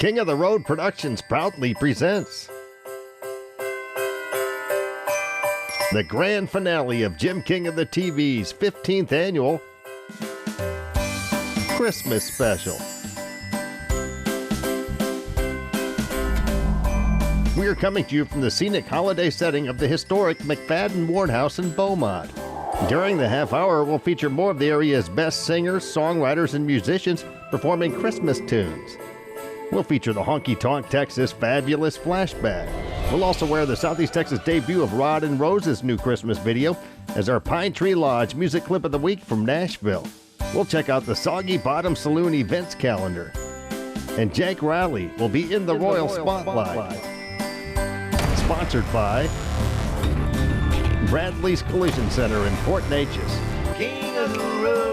King of the Road Productions proudly presents the grand finale of Jim King of the TV's 15th annual Christmas special. We are coming to you from the scenic holiday setting of the historic McFadden Ward House in Beaumont. During the half hour, we'll feature more of the area's best singers, songwriters, and musicians performing Christmas tunes. We'll feature the Honky Tonk Texas Fabulous Flashback. We'll also wear the Southeast Texas debut of Rod and Rose's new Christmas video as our Pine Tree Lodge music clip of the week from Nashville. We'll check out the Soggy Bottom Saloon events calendar. And Jake Riley will be in the Royal Spotlight. Sponsored by Bradley's Collision Center in Port Neches. King of the Road.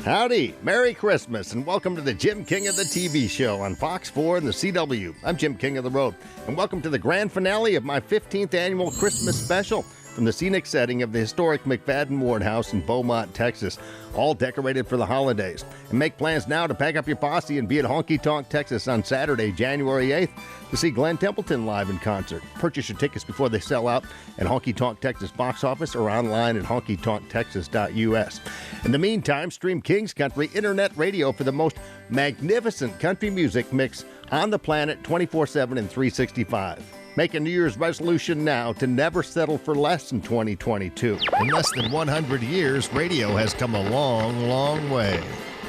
Howdy, Merry Christmas, and welcome to the Jim King of the TV show on Fox 4 and the CW. I'm Jim King of the Road, and welcome to the grand finale of my 15th annual Christmas special from the scenic setting of the historic McFadden Ward House in Beaumont, Texas, all decorated for the holidays. And make plans now to pack up your posse and be at Honky Tonk Texas on Saturday, January 8th to see Glenn Templeton live in concert. Purchase your tickets before they sell out at Honky Tonk Texas box office or online at honkytonktexas.us. In the meantime, stream King's Country Internet Radio for the most magnificent country music mix on the planet 24/7 and 365. Make a New Year's resolution now to never settle for less in 2022. In less than 100 years, radio has come a long, long way.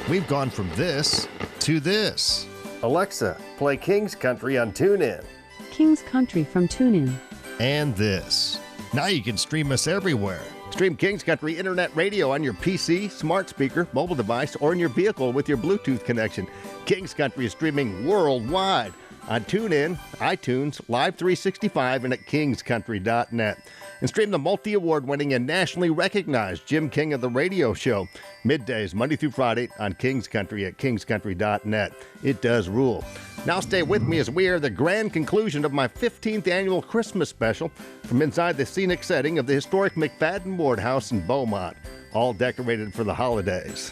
We've gone from this to this. Alexa, play King's Country on TuneIn. King's Country from TuneIn. And this. Now you can stream us everywhere. Stream King's Country Internet Radio on your PC, smart speaker, mobile device, or in your vehicle with your Bluetooth connection. King's Country is streaming worldwide on TuneIn, iTunes, Live 365, and at kingscountry.net. And stream the multi-award-winning and nationally recognized Jim King of the Radio Show, middays, Monday through Friday, on King's Country at kingscountry.net. It does rule. Now stay with me as we are the grand conclusion of my 15th annual Christmas special from inside the scenic setting of the historic McFadden Ward House in Beaumont, all decorated for the holidays.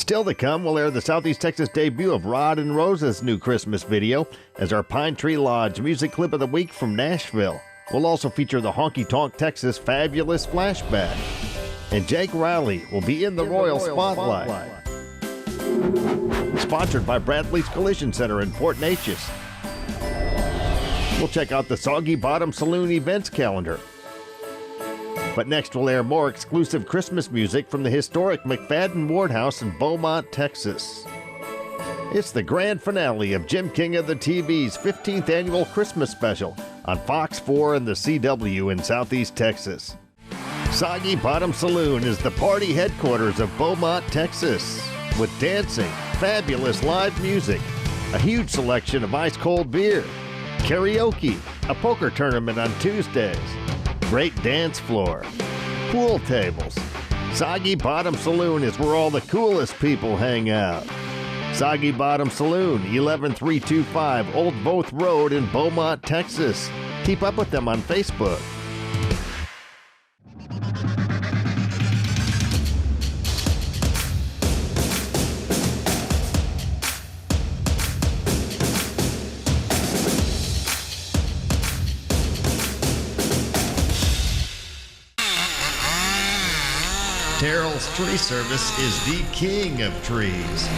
Still to come, we'll air the Southeast Texas debut of Rod and Rosa's new Christmas video as our Pine Tree Lodge music clip of the week from Nashville. We'll also feature the Honky Tonk Texas Fabulous Flashback. And Jake Riley will be in the Royal Spotlight. Sponsored by Bradley's Collision Center in Port Neches. We'll check out the Soggy Bottom Saloon events calendar. But next we'll air more exclusive Christmas music from the historic McFadden Ward House in Beaumont, Texas. It's the grand finale of Jim King of the TV's 15th annual Christmas special on Fox 4 and the CW in Southeast Texas. Soggy Bottom Saloon is the party headquarters of Beaumont, Texas, with dancing, fabulous live music, a huge selection of ice-cold beer, karaoke, a poker tournament on Tuesdays, great dance floor, pool tables. Soggy Bottom Saloon is where all the coolest people hang out. Soggy Bottom Saloon, 11325 Old Both Road in Beaumont, Texas. Keep up with them on Facebook. Terrell's Tree Service is the king of trees.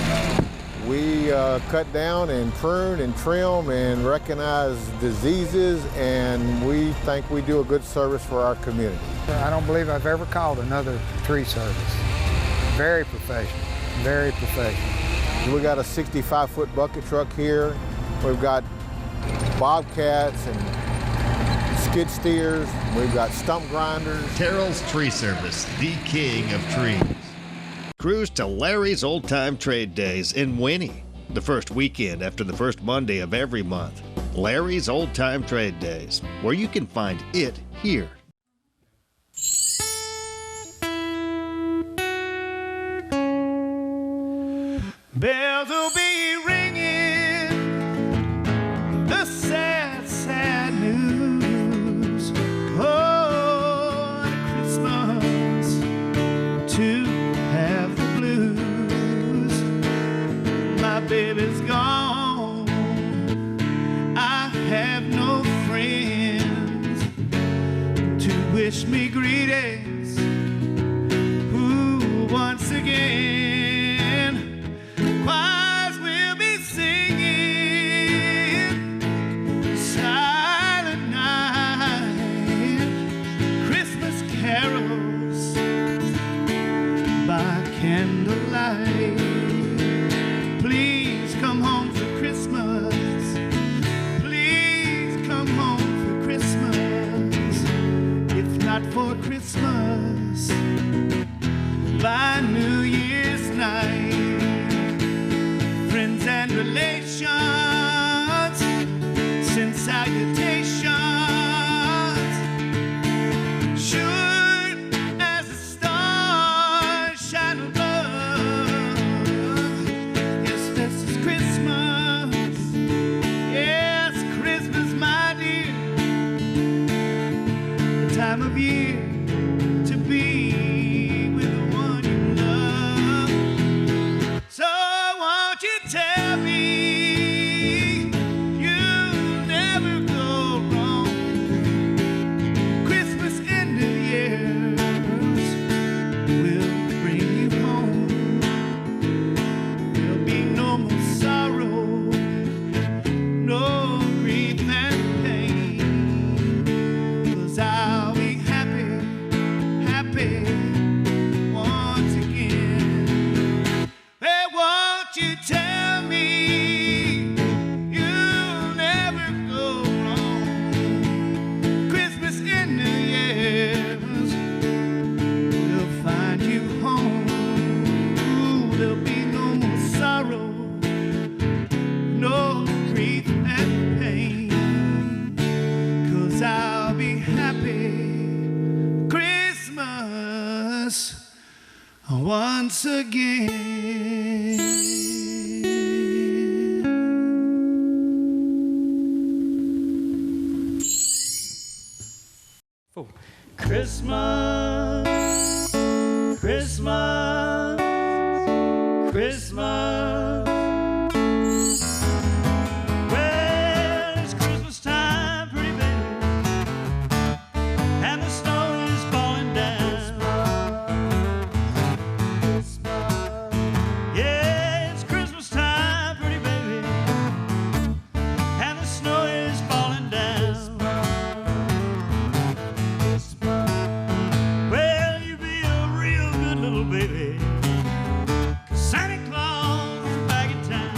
We cut down and prune and trim and recognize diseases, and we think we do a good service for our community. I don't believe I've ever called another tree service. Very professional, very professional. We got a 65-foot bucket truck here. We've got bobcats and skid steers. We've got stump grinders. Terrell's Tree Service, the king of trees. Cruise to Larry's Old Time Trade Days in Winnie, the first weekend after the first Monday of every month. Larry's Old Time Trade Days, where you can find it here. Bells will be ringing, the sad, sad news. Oh, Christmas to have the blues. My baby's gone, I have no friends to wish me greetings. Ooh, once again. Choirs will be singing Silent Night, Christmas carols by candlelight. Please come home for Christmas. Please come home for Christmas. If not for Christmas, by New Year's night. Friends and relations send salutations, sure as the stars shine above. Yes, this is Christmas. Yes, Christmas, my dear. The time of year to be with the one you love. So won't you tell me you'll never go wrong? Christmas in New Year's will bring you home. There'll be no more sorrow, no grief and pain, 'cause I'll be happy, happy once again. Hey, won't you tell me you'll never go wrong? Christmas in New Year's will find you home. Ooh, there'll be no more sorrow, no grief and pain, 'cause I'll be happy Christmas once again. Christmas, Christmas, Christmas. Well, it's Christmas time, pretty baby, and the snow is falling down. Yeah, it's Christmas time, pretty baby, and the snow is falling down. Well, you be a real good little baby, 'cause Santa Claus is back in town.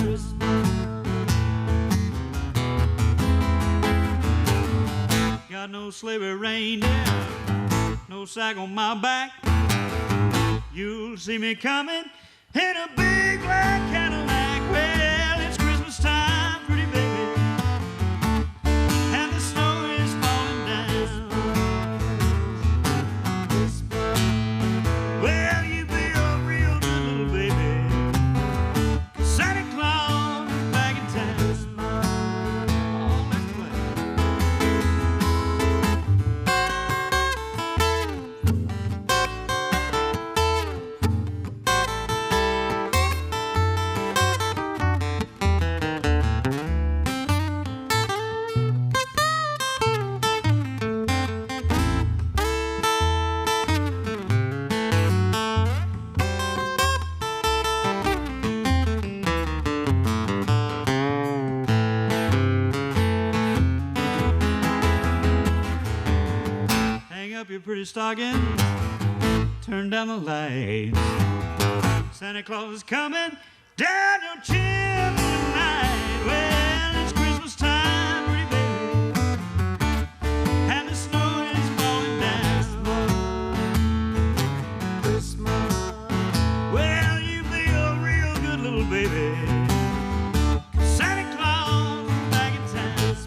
Got no sleigh reindeer, no sack on my back. You'll see me coming in a big black Cadillac. Well, it's Christmas time, pretty baby, and the snow is falling down. Well, you be a real good little baby, 'cause Santa Claus is back in town. Oh, let's play. Hang up your pretty stocking, turn down the lights. Santa Claus is coming down your chimney tonight. Well, it's Christmas time, pretty baby, and the snow is falling down. Well, you be a real good little baby, 'cause Santa Claus is back in town.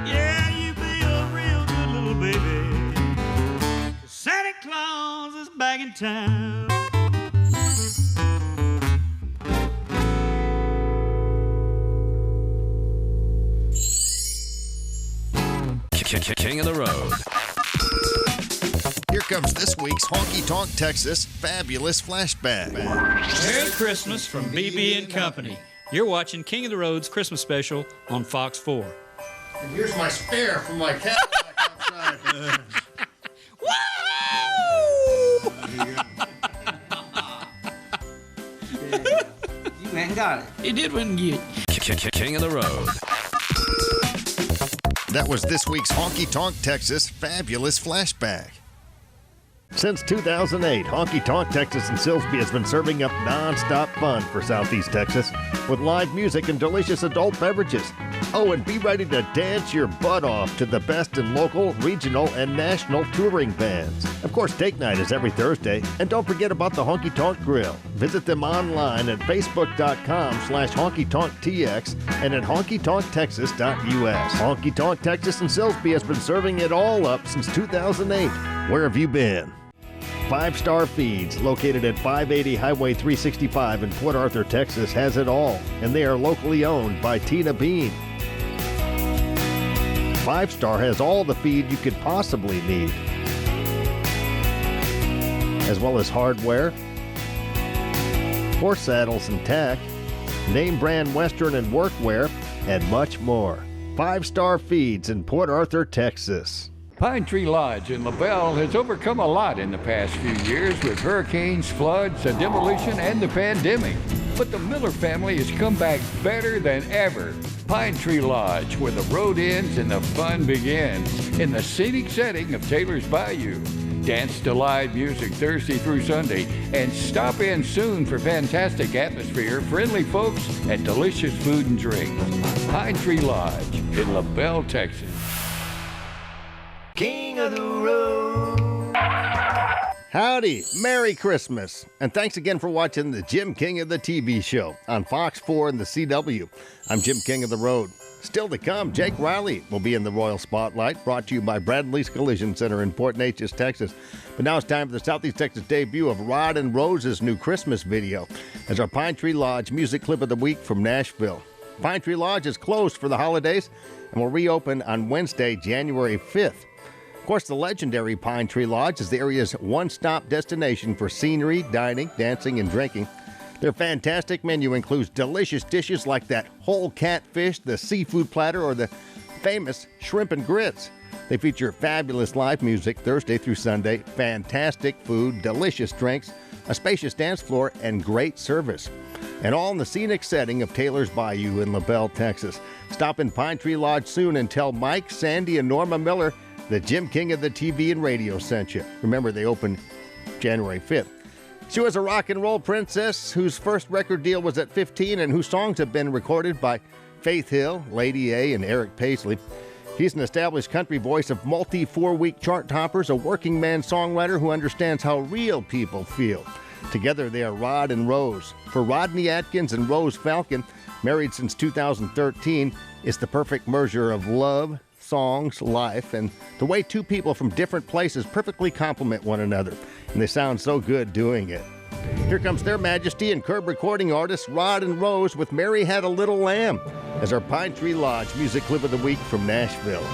Yeah, you be a real good little baby, 'cause Santa Claus is back in town. King of the Road. Here comes this week's Honky Tonk Texas Fabulous Flashback. Merry Christmas from BB and Company. You're watching King of the Road's Christmas special on Fox 4. And here's my spare from my Cadillac outside. You ain't got it. He did win get. King of the Road. That was this week's Honky Tonk Texas Fabulous Flashback. Since 2008, Honky Tonk Texas in Silsbee has been serving up non-stop fun for Southeast Texas with live music and delicious adult beverages. Oh, and be ready to dance your butt off to the best in local, regional, and national touring bands. Of course, Take Night is every Thursday. And don't forget about the Honky Tonk Grill. Visit them online at facebook.com/honkytonktx and at honkytonktexas.us. Honky Tonk Texas in Silsbee has been serving it all up since 2008. Where have you been? 5 Star Feeds, located at 580 Highway 365 in Port Arthur, Texas, has it all, and they are locally owned by Tina Bean. 5 Star has all the feed you could possibly need, as well as hardware, horse saddles and tack, name brand Western and workwear, and much more. 5 Star Feeds in Port Arthur, Texas. Pine Tree Lodge in LaBelle has overcome a lot in the past few years with hurricanes, floods, a demolition, and the pandemic. But the Miller family has come back better than ever. Pine Tree Lodge, where the road ends and the fun begins, in the scenic setting of Taylor's Bayou. Dance to live music Thursday through Sunday, and stop in soon for fantastic atmosphere, friendly folks, and delicious food and drink. Pine Tree Lodge in LaBelle, Texas. King of the Road. Howdy, Merry Christmas, and thanks again for watching the Jim King of the TV show on Fox 4 and the CW. I'm Jim King of the Road. Still to come, Jake Riley will be in the Royal Spotlight, brought to you by Bradley's Collision Center in Port Neches, Texas. But now it's time for the Southeast Texas debut of Rod and Rose's new Christmas video as our Pine Tree Lodge music clip of the week from Nashville. Pine Tree Lodge is closed for the holidays and will reopen on Wednesday, January 5th. Of course, the legendary Pine Tree Lodge is the area's one-stop destination for scenery, dining, dancing, and drinking. Their fantastic menu includes delicious dishes like that whole catfish, the seafood platter, or the famous shrimp and grits. They feature fabulous live music Thursday through Sunday, fantastic food, delicious drinks, a spacious dance floor, and great service. And all in the scenic setting of Taylor's Bayou in LaBelle, Texas. Stop in Pine Tree Lodge soon and tell Mike, Sandy, and Norma Miller the Jim King of the TV and radio sent you. Remember, they opened January 5th. She was a rock and roll princess whose first record deal was at 15 and whose songs have been recorded by Faith Hill, Lady A, and Eric Paisley. He's an established country voice of multi 4-week chart toppers, a working man songwriter who understands how real people feel. Together they are Rod and Rose. For Rodney Atkins and Rose Falcon, married since 2013, is the perfect measure of love, songs, life, and the way two people from different places perfectly complement one another. And they sound so good doing it. Here comes their majesty and curb recording artists Rod and Rose with Mary Had a Little Lamb as our Pine Tree Lodge Music Clip of the Week from Nashville.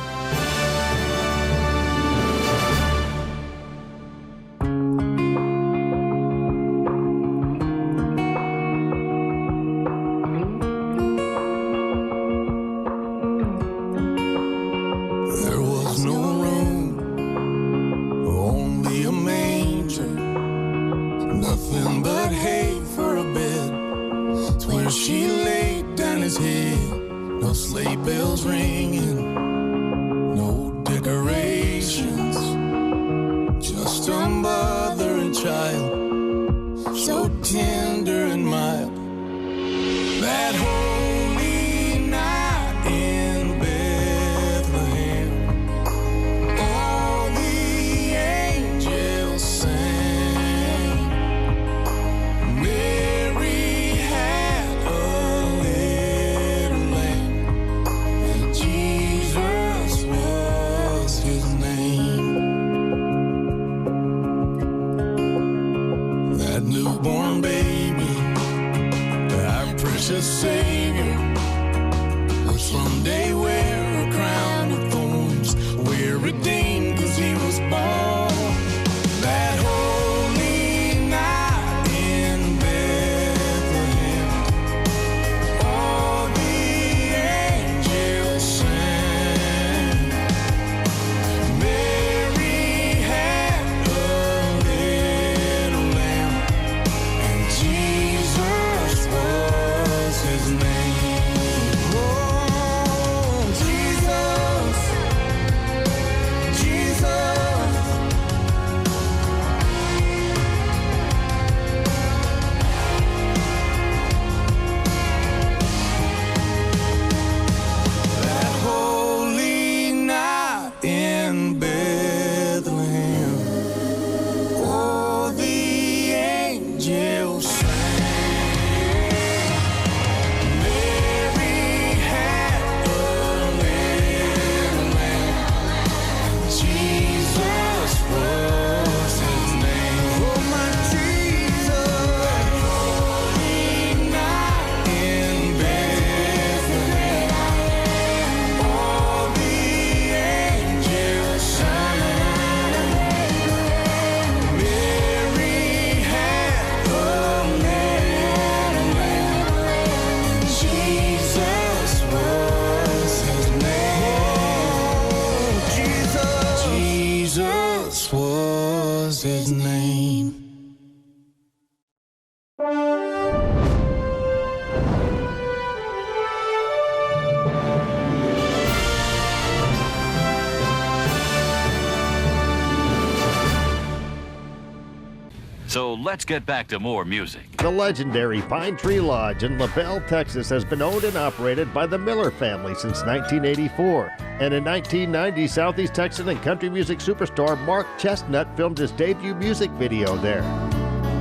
So let's get back to more music. The legendary Pine Tree Lodge in LaBelle, Texas has been owned and operated by the Miller family since 1984. And in 1990, Southeast Texan and country music superstar Mark Chestnut filmed his debut music video there.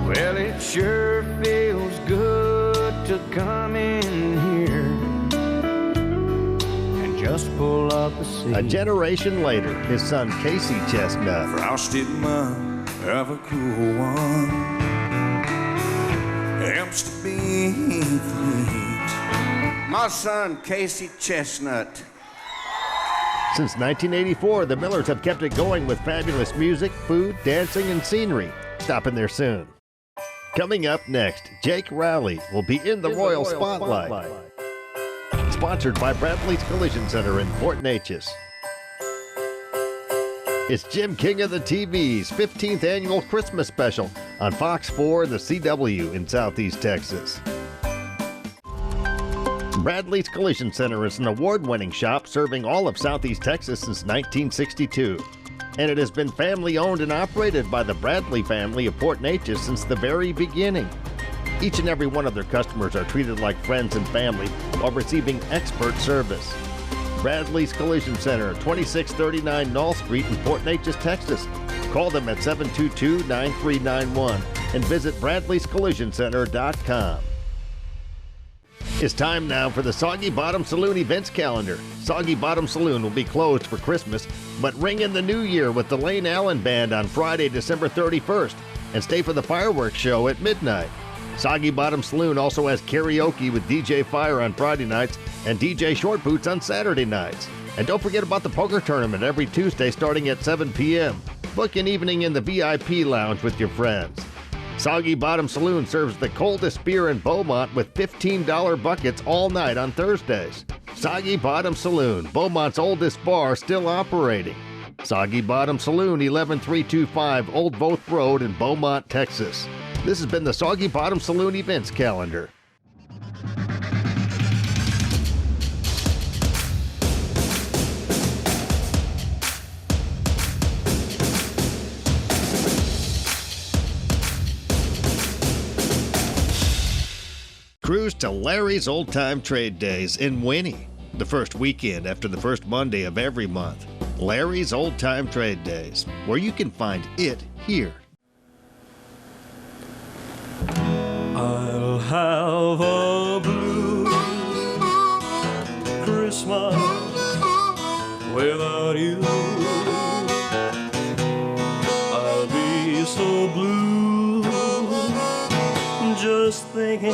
Well, it sure feels good to come in here and just pull up a seat. A generation later, his son Casey Chestnut. Frosted mug of a cool one helps to beat the heat. My son Casey Chestnut Since 1984, the Millers have kept it going with fabulous music, food, dancing, and scenery. Stopping there soon. Coming up next, Jake Rowley will be in the Royal Spotlight. Sponsored by Bradley's Collision Center in Port Neches. It's Jim King of the TV's 15th annual Christmas special on Fox 4 and the CW in Southeast Texas. Bradley's Collision Center is an award-winning shop serving all of Southeast Texas since 1962. And it has been family-owned and operated by the Bradley family of Port Neches since the very beginning. Each and every one of their customers are treated like friends and family while receiving expert service. Bradley's Collision Center, 2639 Knoll Street in Port Neches, Texas. Call them at 722-9391 and visit bradleyscollisioncenter.com. It's time now for the Soggy Bottom Saloon events calendar. Soggy Bottom Saloon will be closed for Christmas, but ring in the new year with the Lane Allen Band on Friday, December 31st, and stay for the fireworks show at midnight. Soggy Bottom Saloon also has karaoke with DJ Fire on Friday nights and DJ Short Boots on Saturday nights. And don't forget about the poker tournament every Tuesday starting at 7 p.m. Book an evening in the VIP lounge with your friends. Soggy Bottom Saloon serves the coldest beer in Beaumont with $15 buckets all night on Thursdays. Soggy Bottom Saloon, Beaumont's oldest bar, still operating. Soggy Bottom Saloon, 11325 Old Voth Road in Beaumont, Texas. This has been the Soggy Bottom Saloon events calendar. Cruise to Larry's Old Time Trade Days in Winnie, the first weekend after the first Monday of every month. Larry's Old Time Trade Days, where you can find it here. I'll have a blue Christmas without you. I'll be so blue just thinking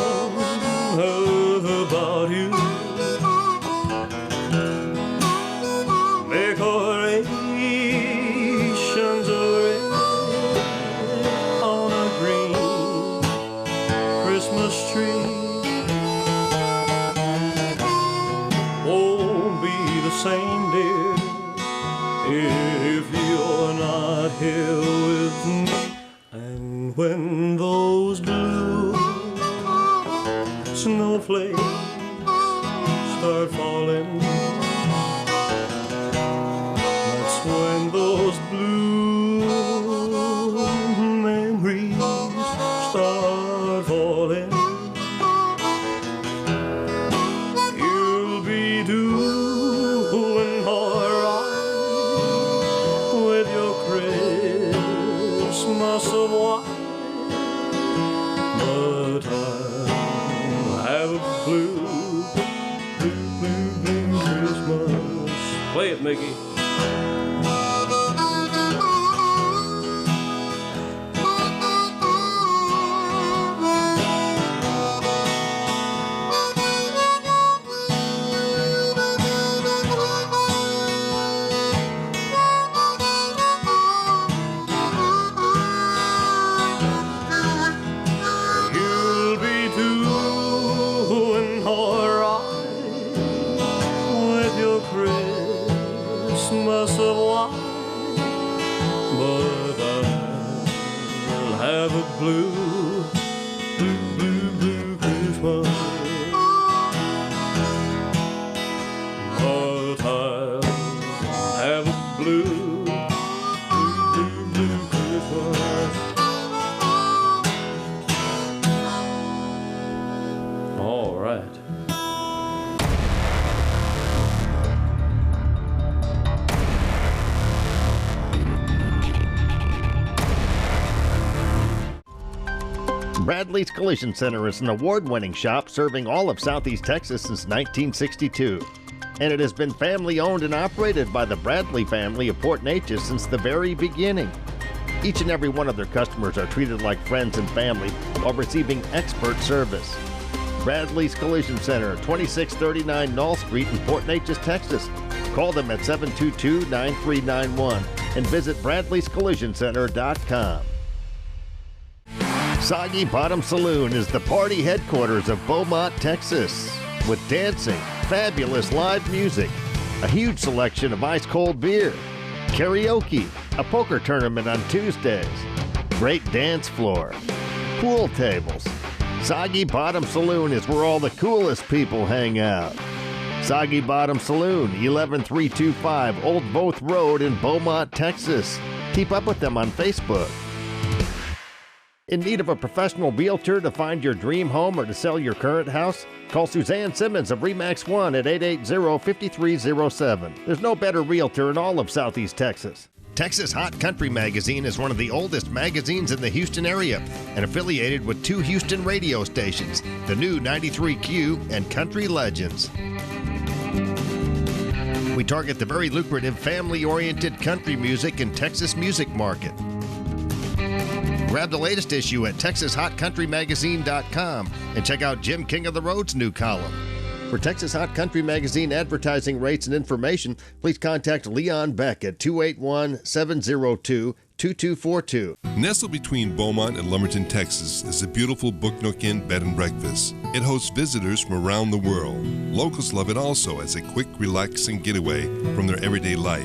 about you. Decorations of red on a green Christmas tree won't be the same, dear, if you're not here with me. And when those blue snowflakes start falling, that's when those blue memories start falling. You'll be doing alright with your Christmas of white, but I'll have a blue Christmas. Play it, Mickey. You'll be doing alright with your Christmas of white, but I'll have a blue Christmas. But I'll have a blue Christmas. All right. Bradley's Collision Center is an award-winning shop serving all of Southeast Texas since 1962. And it has been family-owned and operated by the Bradley family of Port Neches since the very beginning. Each and every one of their customers are treated like friends and family while receiving expert service. Bradley's Collision Center, 2639 Knoll Street in Port Neches, Texas. Call them at 722-9391 and visit Bradley'sCollisionCenter.com. Soggy Bottom Saloon is the party headquarters of Beaumont, Texas, with dancing, fabulous live music, a huge selection of ice-cold beer, karaoke, a poker tournament on Tuesdays, great dance floor, pool tables. Soggy Bottom Saloon is where all the coolest people hang out. Soggy Bottom Saloon, 11325 Old Both Road in Beaumont, Texas. Keep up with them on Facebook. In need of a professional realtor to find your dream home or to sell your current house? Call Suzanne Simmons of RE/MAX One at 880-5307. There's no better realtor in all of Southeast Texas. Texas Hot Country Magazine is one of the oldest magazines in the Houston area and affiliated with 2 Houston radio stations, the new 93Q and Country Legends. We target the very lucrative family-oriented country music and Texas music market. Grab the latest issue at TexasHotCountryMagazine.com and check out Jim King of the Road's new column. For Texas Hot Country Magazine advertising rates and information, please contact Leon Beck at 281-702-2242. Nestled between Beaumont and Lumberton, Texas, is the beautiful Book Nook Inn Bed and Breakfast. It hosts visitors from around the world. Locals love it also as a quick, relaxing getaway from their everyday life.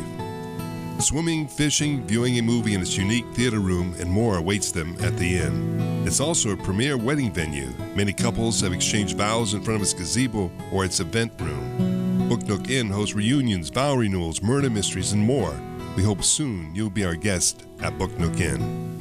Swimming, fishing, viewing a movie in its unique theater room, and more awaits them at the inn. It's also a premier wedding venue. Many couples have exchanged vows in front of its gazebo or its event room. Book Nook Inn hosts reunions, vow renewals, murder mysteries, and more. We hope soon you'll be our guest at Book Nook Inn.